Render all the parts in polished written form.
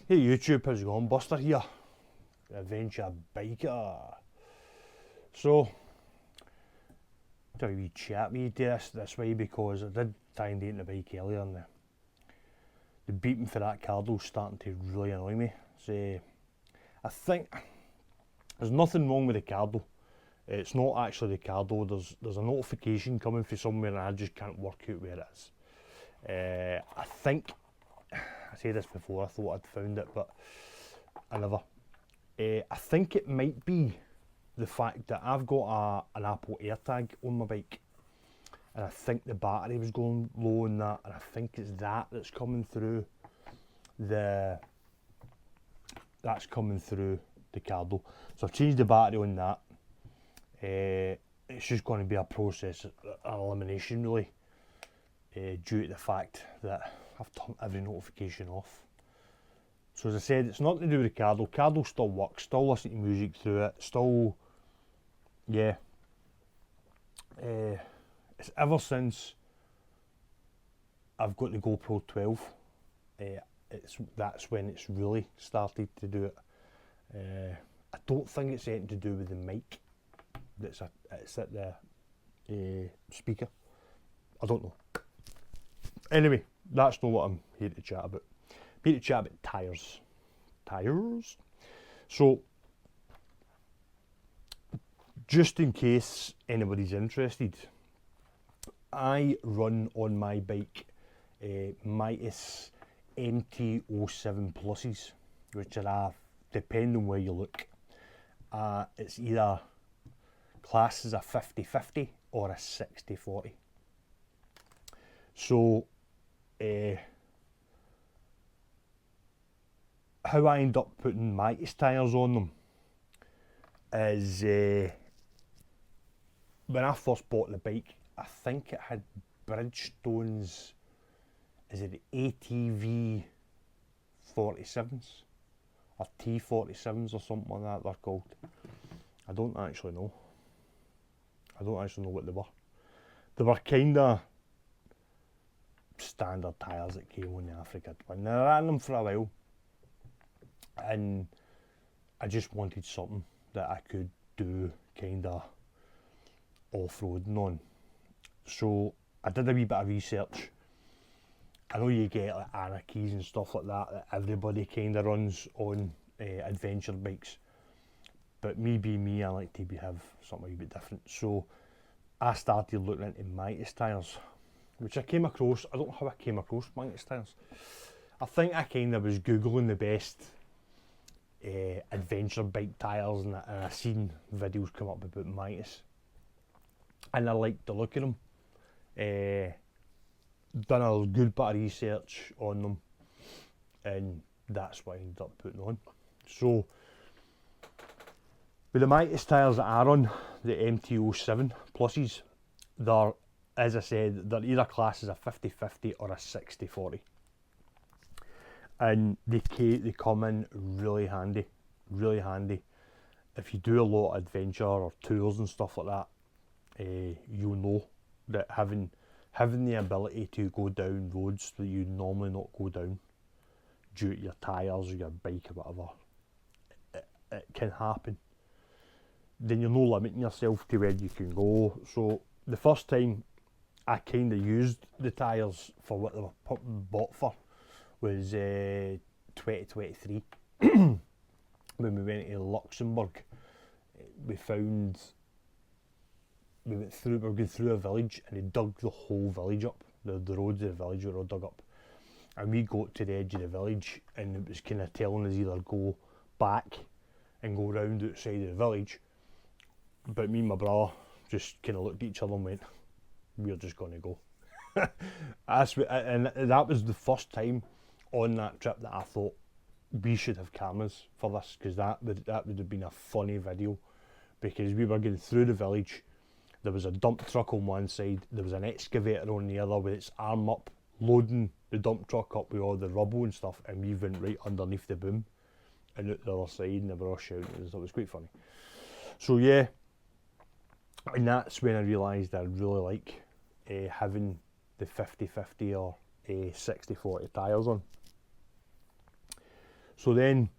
Hey YouTube, how's it going? Buster here, adventure biker. So, do a wee chat with you this way because I did try and date the bike earlier and the beeping for that cardle's starting to really annoy me. So, I think there's nothing wrong with the cardle. It's not actually the cardle. There's a notification coming from somewhere and I just can't work out where it is. I think I said this before. I thought I'd found it, but I never. I think it might be the fact that I've got an Apple AirTag on my bike, and I think the battery was going low on that, and I think it's that's coming through the cardle. So I've changed the battery on that. It's just going to be a process, an elimination really, due to the fact that I've turned every notification off. So as I said, it's nothing to do with the cardle. Cardle still works, still listen to music through it, still, yeah. It's ever since I've got the GoPro 12, that's when it's really started to do it. I don't think it's anything to do with the mic. It's at the speaker. I don't know. Anyway, that's not what I'm here to chat about. I'm here to chat about tyres. Tyres? So, just in case anybody's interested, I run on my bike Mitas MT-07 Pluses, which are, depending on where you look, it's either classed as a 50-50 or a 60-40. So, how I end up putting Mitas tyres on them is when I first bought the bike, I think it had Bridgestone's, is it the ATV 47s or T47s or something like that they're called. I don't actually know. I don't actually know what they were. They were kind of standard tyres that came on the Africa Twin. I ran them for a while and I just wanted something that I could do kind of off-roading on. So I did a wee bit of research. I know you get like Anarchies and stuff like that everybody kind of runs on adventure bikes, but me being me, I like to have something a wee bit different. So I started looking into Mitas tyres, which I came across. I don't know how I came across Mitas tyres. I think I kind of was googling the best adventure bike tyres, and I seen videos come up about Mitas, and I liked the look of them. Done a good bit of research on them, and that's what I ended up putting on. So with the Mitas tyres that I run, the MT-07 Pluses, they're, as I said, they're either classed as a 50-50 or a 60-40. And they come in really handy. If you do a lot of adventure or tours and stuff like that, you'll know that having the ability to go down roads that you normally not go down due to your tyres or your bike or whatever, it can happen. Then you're no limiting yourself to where you can go. So the first time I kind of used the tyres for what they were bought for was 2023 when we went to Luxembourg. We were going through a village and they dug the whole village up. The roads of the village were all dug up, and we got to the edge of the village and it was kind of telling us either go back and go round outside of the village, but me and my brother just kind of looked at each other and went, we're just going to go. And that was the first time on that trip that I thought we should have cameras for this, because that would have been a funny video, because we were going through the village. There was a dump truck on one side, there was an excavator on the other with its arm up, loading the dump truck up with all the rubble and stuff, and we went right underneath the boom and out the other side, and they were all shouting. It was quite funny. So yeah, and that's when I realised I really like having the 50-50 or 60-40 tyres on. So then,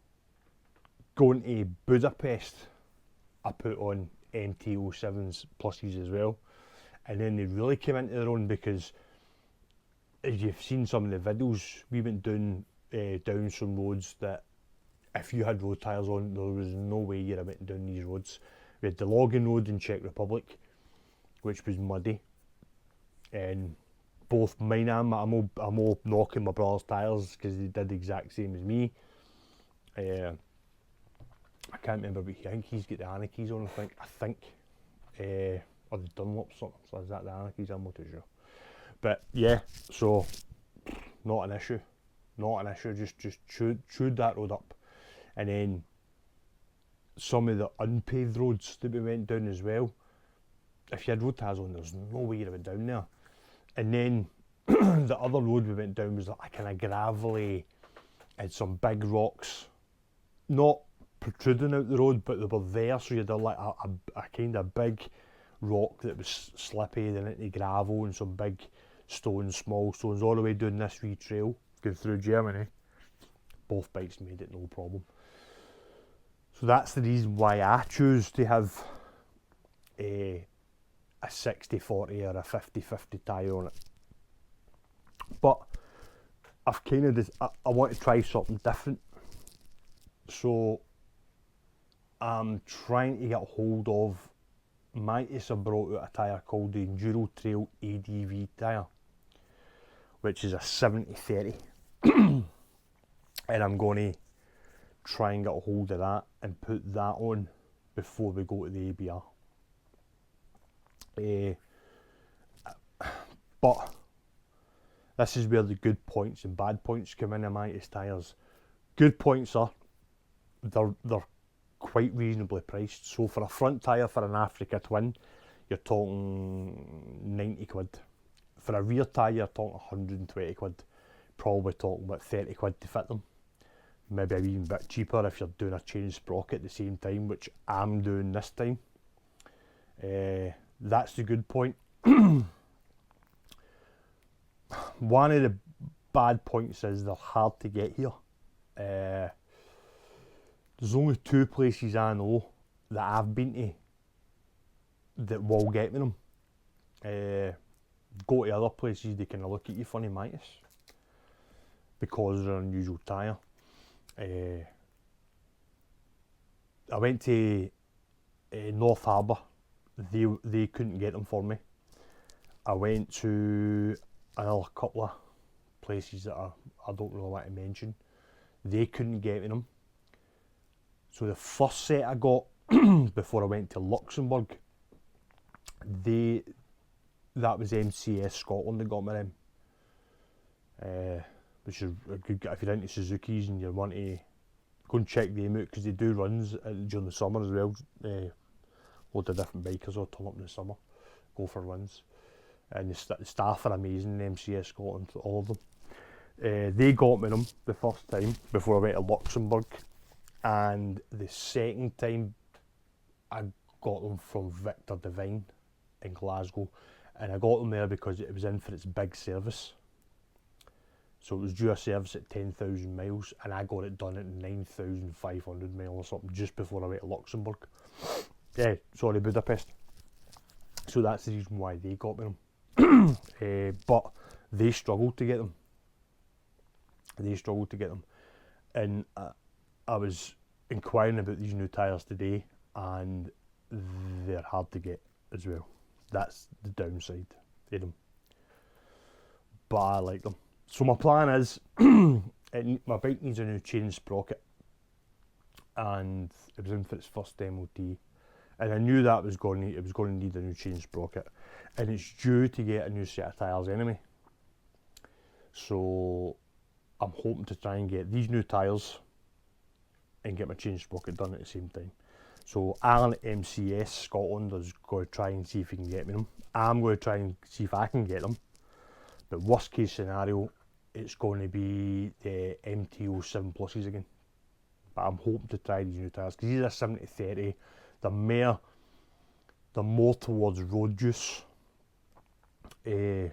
going to Budapest, I put on MT-07s pluses as well, and then they really came into their own, because as you've seen some of the videos, we went down some roads that if you had road tyres on, there was no way you'd have went down these roads. We had the logging road in Czech Republic, which was muddy, and both mine and I'm all knocking my brother's tyres because they did the exact same as me. I can't remember, but I think he's got the Anarchies on, I think. Or the Dunlops, something. So is that the Anarchies? I'm not too sure. But yeah, so not an issue. Just chewed that road up. And then some of the unpaved roads that we went down as well, if you had road tyres on, there's no way you'd have been down there. And then the other road we went down was like a kind of gravelly, had some big rocks, not protruding out the road, but they were there, so you had like a kind of big rock that was slippy, then into gravel, and some big stones, small stones, all the way down this wee trail going through Germany. Both bikes made it no problem. So that's the reason why I choose to have a 60-40 or a 50-50 tyre on it. But I've kind of I want to try something different, so I'm trying to get hold of, Mighty's have brought out a tyre called the Enduro Trail ADV tyre, which is a 70-30 and I'm going to try and get a hold of that and put that on before we go to the ABR. But this is where the good points and bad points come in Mighty's tyres. Good points are they're quite reasonably priced. So for a front tyre for an Africa Twin, you're talking 90 quid. For a rear tyre, you're talking 120 quid. Probably talking about 30 quid to fit them. Maybe even a bit cheaper if you're doing a change sprocket at the same time, which I'm doing this time. That's the good point. One of the bad points is they're hard to get here. There's only 2 places I know that I've been to that will get me them. Go to other places, they kind of look at you funny, Mighty's, because they're an unusual tyre. I went to North Harbour, they couldn't get them for me. I went to another couple of places that I don't really want to mention, they couldn't get me them. So the first set I got before I went to Luxembourg, that was MCS Scotland that got me them. Which is a good, if you're into Suzuki's and you want to go and check them out, because they do runs during the summer as well. Loads of different bikers will turn up in the summer, go for runs. And the staff are amazing in MCS Scotland, all of them. They got me them the first time before I went to Luxembourg, and the second time I got them from Victor Devine in Glasgow, and I got them there because it was in for its big service. So it was due a service at 10,000 miles, and I got it done at 9,500 miles or something just before I went to Luxembourg. Budapest. So that's the reason why they got me them. But they struggled to get them. And I was inquiring about these new tyres today, and they're hard to get as well. That's the downside of them. But I like them. So my plan is, my bike needs a new chain sprocket, and it was in for its first MOT, and I knew that it was going to need a new chain sprocket, and it's due to get a new set of tyres anyway. So I'm hoping to try and get these new tyres and get my chain sprocket done at the same time. So Alan at MCS Scotland is going to try and see if he can get me them. I'm going to try and see if I can get them. But worst case scenario, it's going to be the MT-07 pluses again. But I'm hoping to try these new tyres, because these are 70-30. They're more towards road use. So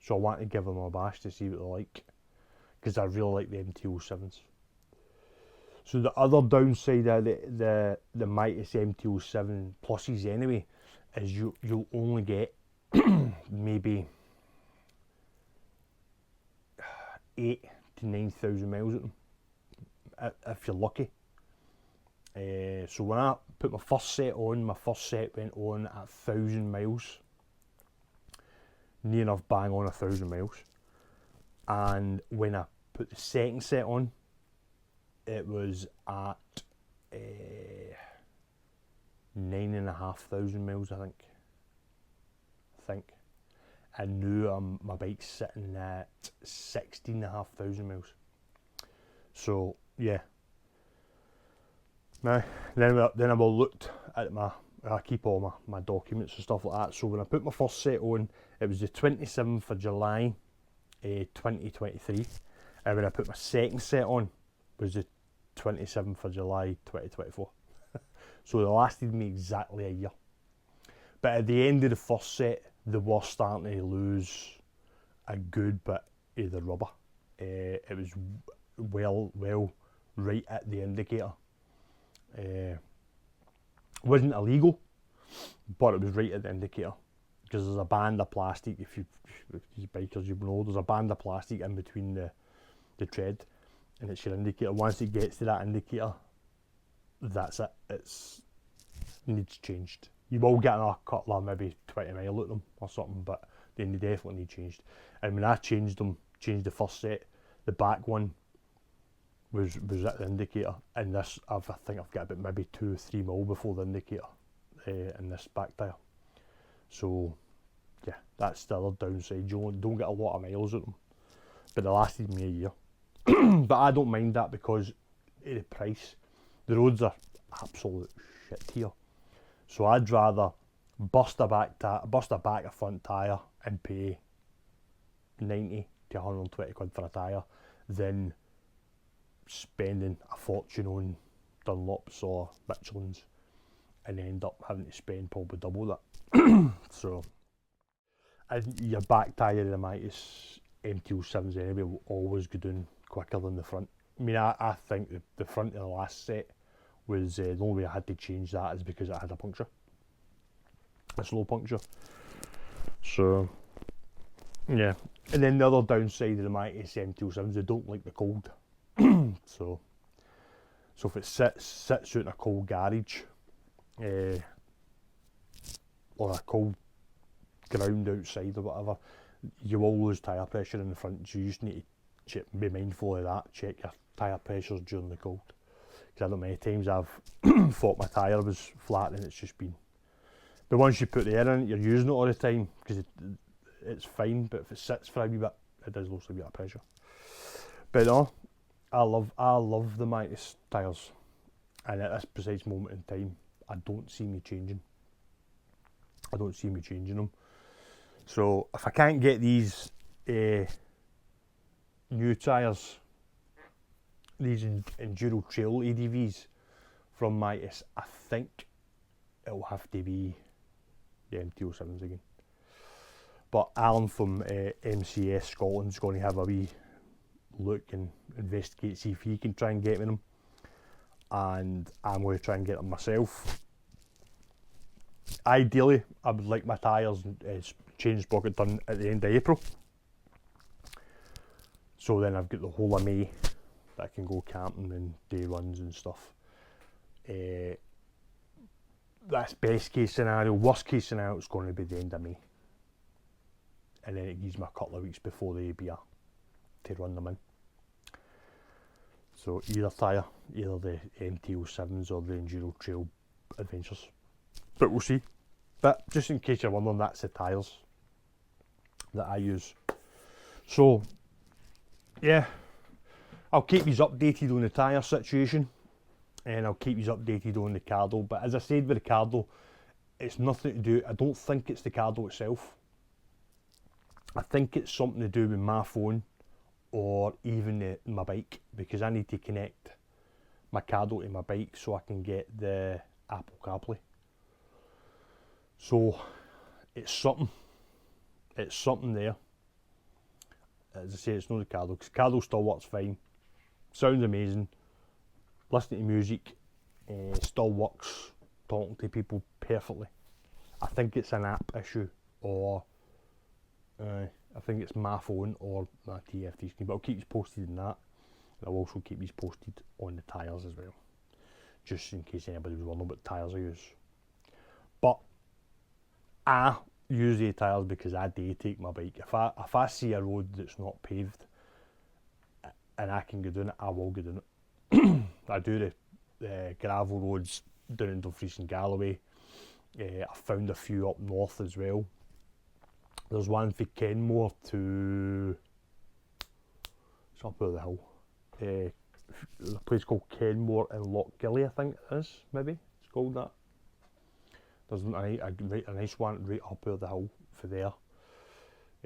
I want to give them a bash to see what they're like, because I really like the MT-07s. So the other downside of the Mighty's MT-07 pluses anyway is you'll only get maybe 8 to 9,000 miles at them if you're lucky. So when I put my first set on, my first set went on at 1,000 miles, near enough bang on 1,000 miles. And when I put the second set on, it was at 9,500 miles, I think. And now my bike's sitting at 16,500 miles. So yeah. Now then I will looked at I keep all my documents and stuff like that. So when I put my first set on, it was the 27th of July 2023, and when I put my second set on, it was the 27th of July 2024. So it lasted me exactly a year. But at the end of the first set, they were starting to lose a good bit of the rubber. It was well right at the indicator. Wasn't illegal, but it was right at the indicator, because there's a band of plastic. If these bikers, you know, there's a band of plastic in between the tread, and it's your indicator. Once it gets to that indicator, that's it. It needs changed. You will get another couple of maybe 20 mile at them or something, but then they definitely need changed. And when I changed the first set, the back one was at the indicator, and this I think I've got about maybe 2 or 3 mil before the indicator in this back tyre. So yeah, that's the other downside. You don't get a lot of miles at them, but they lasted me a year. But I don't mind that because of the price. The roads are absolute shit here, so I'd rather bust a back a front tyre and pay 90 to 120 quid for a tyre than spending a fortune on Dunlops or Michelins and end up having to spend probably double that. So, and your back tyre of the Mighty's MT-07s anyway will always go down quicker than the front. I mean, I think the front of the last set was the only way I had to change that is because it had a puncture, a slow puncture. So yeah, and then the other downside of the Mighty's MT-07s, they don't like the cold. So if it sits out in a cold garage, or a cold ground outside or whatever, you will lose tyre pressure in the front. So you just need to be mindful of that. Check your tyre pressures during the cold. Because I don't know many times I've thought my tyre was flat and it's just been. But once you put the air in it, you're using it all the time because it's fine. But if it sits for a wee bit, it does lose a bit of pressure. But no, I love the Mighty's tyres, and at this precise moment in time, I don't see me changing. Them. So if I can't get these new tyres, these Enduro Trail ADVs from Mighty's, I think it'll have to be the MT-07s again. But Alan from MCS Scotland's going to have a wee look and investigate, see if he can try and get me them, and I'm going to try and get them myself. Ideally, I would like my tyres change sprocket done at the end of April, so then I've got the whole of May that I can go camping and day runs and stuff. That's best case scenario. Worst case scenario, it's going to be the end of May, and then it gives me a couple of weeks before the ABR to run them in. So either tyre, either the MT-07s or the Enduro Trail Adventures. But we'll see. But just in case you're wondering, that's the tyres that I use. So yeah, I'll keep you updated on the tyre situation, and I'll keep you updated on the Cardo. But as I said with the Cardo, it's nothing to do, I don't think it's the Cardo itself. I think it's something to do with my phone or even my bike, because I need to connect my Cardo to my bike so I can get the Apple CarPlay. So it's something there. As I say, it's not the Cardo, because Cardo still works fine, sounds amazing, but it's something to do with my phone. So I need to connect my Cardo to my bike so I can get the Apple CarPlay. So it's something there. As I say, it's not the Cardo, because Cardo still works fine, sounds amazing, but it's something to do with my phone. So listening to music, still works, talking to people perfectly. I think it's an app issue, or I think it's my phone or my TFT screen, but I'll keep you posted on that. And I'll also keep you posted on the tyres as well, just in case anybody was wondering what tyres I use. But I use the tyres because I do take my bike. If I see a road that's not paved and I can go down it, I will go down it. I do the gravel roads down in Dumfries and Galloway. I found a few up north as well. There's one for Kenmore to, it's up over the hill, a place called Kenmore in Lochgilly, I think it is, maybe it's called that. There's a nice one right up over the hill for there.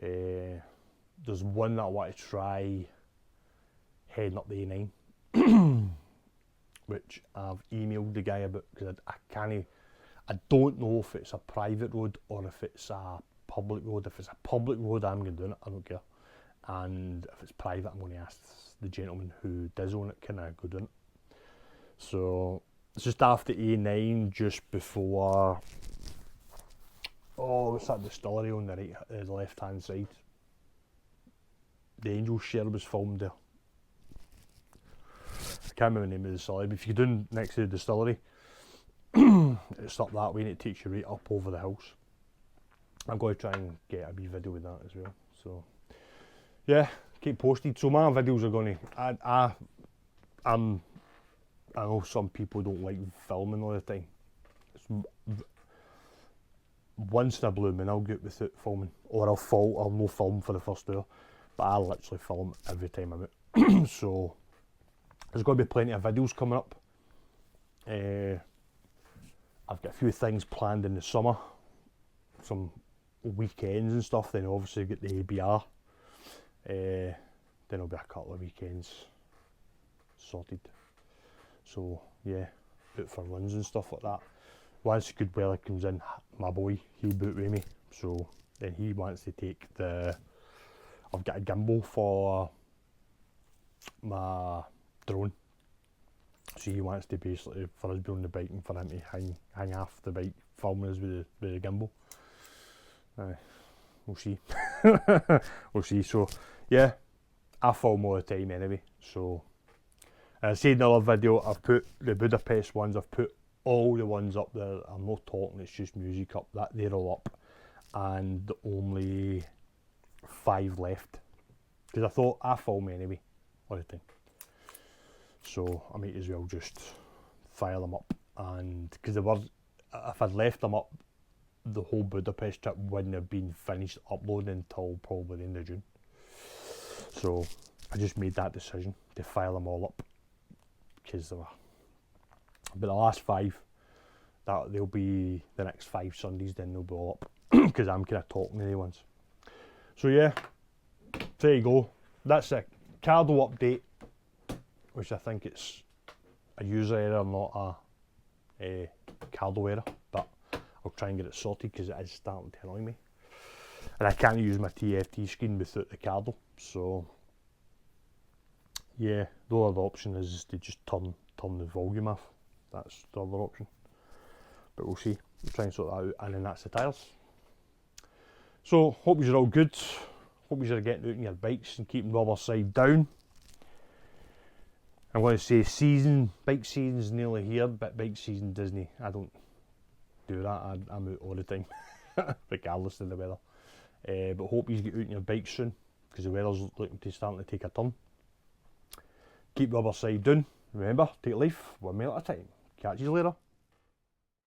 There's one that I want to try heading up the A9, which I've emailed the guy about, because I don't know if it's a private road or if it's a public road. If it's a public road, I'm going to do it, I don't care. And if it's private, I'm going to ask the gentleman who does own it, can I go down it? So it's just after A9, just before, what's that distillery on the right, the left hand side? The Angel Share was filmed there. I can't remember the name of the distillery, but if you're down next to the distillery, it's up that way and it takes you right up over the hills. I'm going to try and get a wee video with that as well. So yeah, keep posted. So my videos are going to, I know some people don't like filming all the time. Once in a blue moon I'll get without filming, or I'll no film for the first hour, but I literally film every time I'm out. So there's going to be plenty of videos coming up. I've got a few things planned in the summer, some weekends and stuff. Then obviously get the ABR. Then there'll be a couple of weekends sorted. So yeah, out for runs and stuff like that. Once good weather comes in, my boy, he'll boot with me. So then he wants to take I've got a gimbal for my drone. So he wants to basically, for us being on the bike and for him to hang off the bike, filming us with the gimbal. We'll see. We'll see. So yeah, I film all the time anyway. So as I said in another video, I've put the Budapest ones, I've put all the ones up there. I'm not talking, it's just music up, that they're all up. And only 5 left. Because I thought I film anyway, all the time. So I might as well just fire them up, and because if I'd left them up, the whole Budapest trip wouldn't have been finished uploading until probably the end of June. So I just made that decision to fire them all up, because they were, but the last 5, that they'll be the next 5 Sundays, then they'll be all up, because I'm kind of talking to the ones. So yeah, there you go. That's a Cardo update, which I think it's a user error, not a Cardo error, but I'll try and get it sorted because it is starting to annoy me. And I can't use my TFT screen without the Cardo, so yeah, the other option is to just turn the volume off. That's the other option, but we'll see. We'll try and sort that out, and then that's the tyres. So hope you're all good. Hope you're getting out on your bikes and keeping the other side down. I'm going to say bike season's nearly here, but bike season Disney, I don't do that. I'm out all the time, regardless of the weather. But hope you get out on your bike soon, because the weather's starting to take a turn. Keep the other side down. Remember, take life 1 mile at a time. Catch you later.